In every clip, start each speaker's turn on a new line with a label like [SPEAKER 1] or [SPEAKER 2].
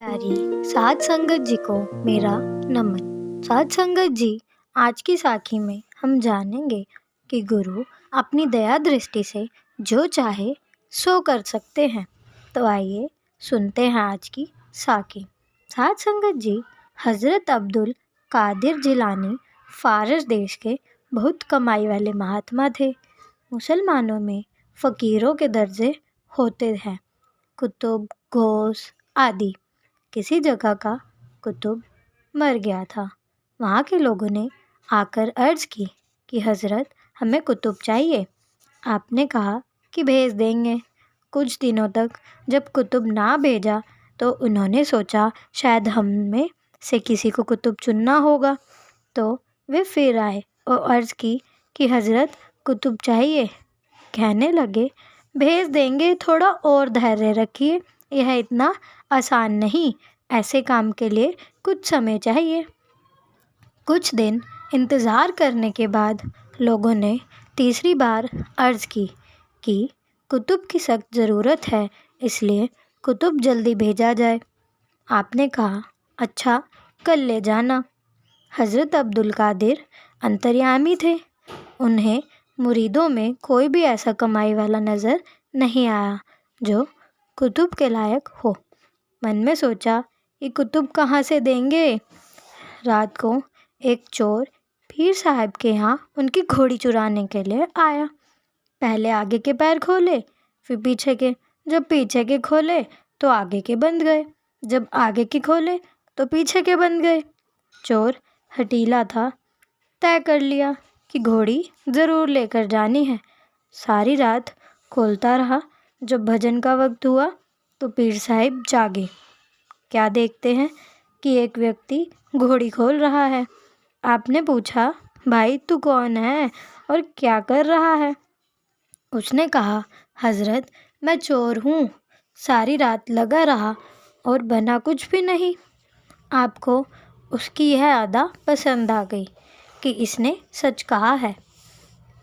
[SPEAKER 1] प्यारी साध संगत जी को मेरा नमन। साध संगत जी, आज की साखी में हम जानेंगे कि गुरु अपनी दया दृष्टि से जो चाहे सो कर सकते हैं। तो आइए सुनते हैं आज की साखी। साध संगत जी, हज़रत अब्दुल कादिर जिलानी फारस देश के बहुत कमाई वाले महात्मा थे। मुसलमानों में फ़कीरों के दर्जे होते हैं, कुतुब, गौस आदि। किसी जगह का कुतुब मर गया था। वहाँ के लोगों ने आकर अर्ज़ की कि हज़रत, हमें कुतुब चाहिए। आपने कहा कि भेज देंगे। कुछ दिनों तक जब कुतुब ना भेजा तो उन्होंने सोचा शायद हम में से किसी को कुतुब चुनना होगा। तो वे फिर आए और अर्ज़ की कि हज़रत, कुतुब चाहिए। कहने लगे, भेज देंगे, थोड़ा और धैर्य रखिए, यह इतना आसान नहीं, ऐसे काम के लिए कुछ समय चाहिए। कुछ दिन इंतज़ार करने के बाद लोगों ने तीसरी बार अर्ज़ की कि कुतुब की सख्त ज़रूरत है, इसलिए कुतुब जल्दी भेजा जाए। आपने कहा, अच्छा, कल ले जाना। हज़रत अब्दुल कादिर अंतर्यामी थे। उन्हें मुरीदों में कोई भी ऐसा कमाई वाला नज़र नहीं आया जो कुतुब के लायक हो। मन में सोचा, ये कुतुब कहाँ से देंगे। रात को एक चोर पीर साहब के यहाँ उनकी घोड़ी चुराने के लिए आया। पहले आगे के पैर खोले, फिर पीछे के। जब पीछे के खोले तो आगे के बंद गए, जब आगे के खोले तो पीछे के बंद गए। चोर हठीला था, तय कर लिया कि घोड़ी ज़रूर लेकर जानी है। सारी रात खोलता रहा। जब भजन का वक्त हुआ तो पीर साहब जागे। क्या देखते हैं कि एक व्यक्ति घोड़ी खोल रहा है। आपने पूछा, भाई तू कौन है और क्या कर रहा है। उसने कहा, हज़रत, मैं चोर हूँ, सारी रात लगा रहा और बना कुछ भी नहीं। आपको उसकी यह अदा पसंद आ गई कि इसने सच कहा है।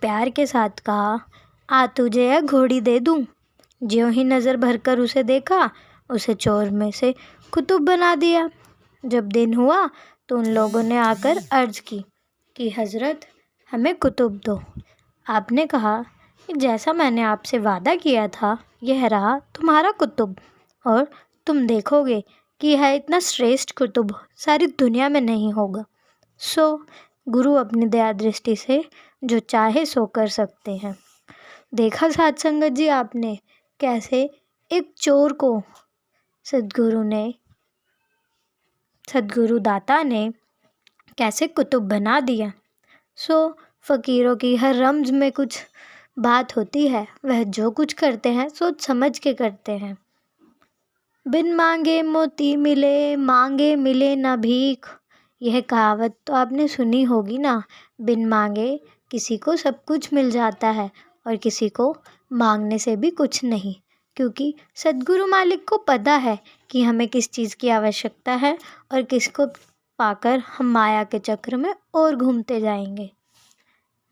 [SPEAKER 1] प्यार के साथ कहा, आ तुझे यह घोड़ी दे दूँ। ज्यों ही नज़र भरकर उसे देखा, उसे चोर में से कुतुब बना दिया। जब दिन हुआ तो उन लोगों ने आकर अर्ज़ की कि हज़रत, हमें कुतुब दो। आपने कहा कि जैसा मैंने आपसे वादा किया था, यह रहा तुम्हारा कुतुब, और तुम देखोगे कि यह इतना श्रेष्ठ कुतुब सारी दुनिया में नहीं होगा। सो गुरु अपनी दया दृष्टि से जो चाहे सो कर सकते हैं। देखा साध संगत जी आपने कैसे एक चोर को सद्गुरु दाता ने कैसे कुतुब बना दिया। सो फ़कीरों की हर रमज़ में कुछ बात होती है। वह जो कुछ करते हैं सोच समझ के करते हैं। बिन मांगे मोती मिले, मांगे मिले ना भीख। यह कहावत तो आपने सुनी होगी ना। बिन मांगे किसी को सब कुछ मिल जाता है और किसी को मांगने से भी कुछ नहीं, क्योंकि सद्गुरु मालिक को पता है कि हमें किस चीज़ की आवश्यकता है और किसको पाकर हम माया के चक्र में और घूमते जाएंगे।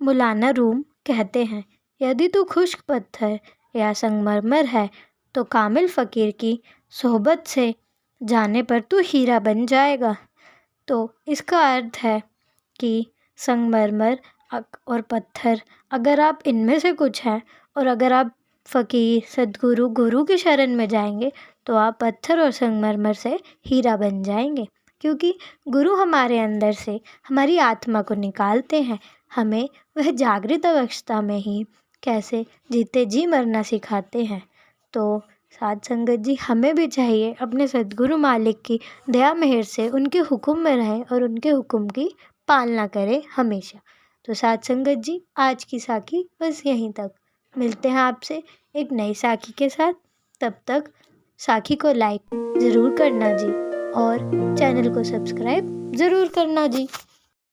[SPEAKER 1] मौलाना रूम कहते हैं, यदि तू खुश्क पत्थर या संगमरमर है तो कामिल फ़कीर की सोहबत से जाने पर तू हीरा बन जाएगा। तो इसका अर्थ है कि संगमरमर और पत्थर, अगर आप इनमें से कुछ हैं और अगर आप फ़कीर, सद्गुरु, गुरु की शरण में जाएंगे तो आप पत्थर और संगमरमर से हीरा बन जाएंगे, क्योंकि गुरु हमारे अंदर से हमारी आत्मा को निकालते हैं। हमें वह जागृत अवस्था में ही कैसे जीते जी मरना सिखाते हैं। तो साध संगत जी, हमें भी चाहिए अपने सद्गुरु मालिक की दया मेहर से उनके हुक्म में रहें और उनके हुक्म की पालना करें हमेशा। तो साध संगत जी, आज की साखी बस यहीं तक। मिलते हैं आपसे एक नई साखी के साथ। तब तक साखी को लाइक ज़रूर करना जी और चैनल को सब्सक्राइब ज़रूर करना जी।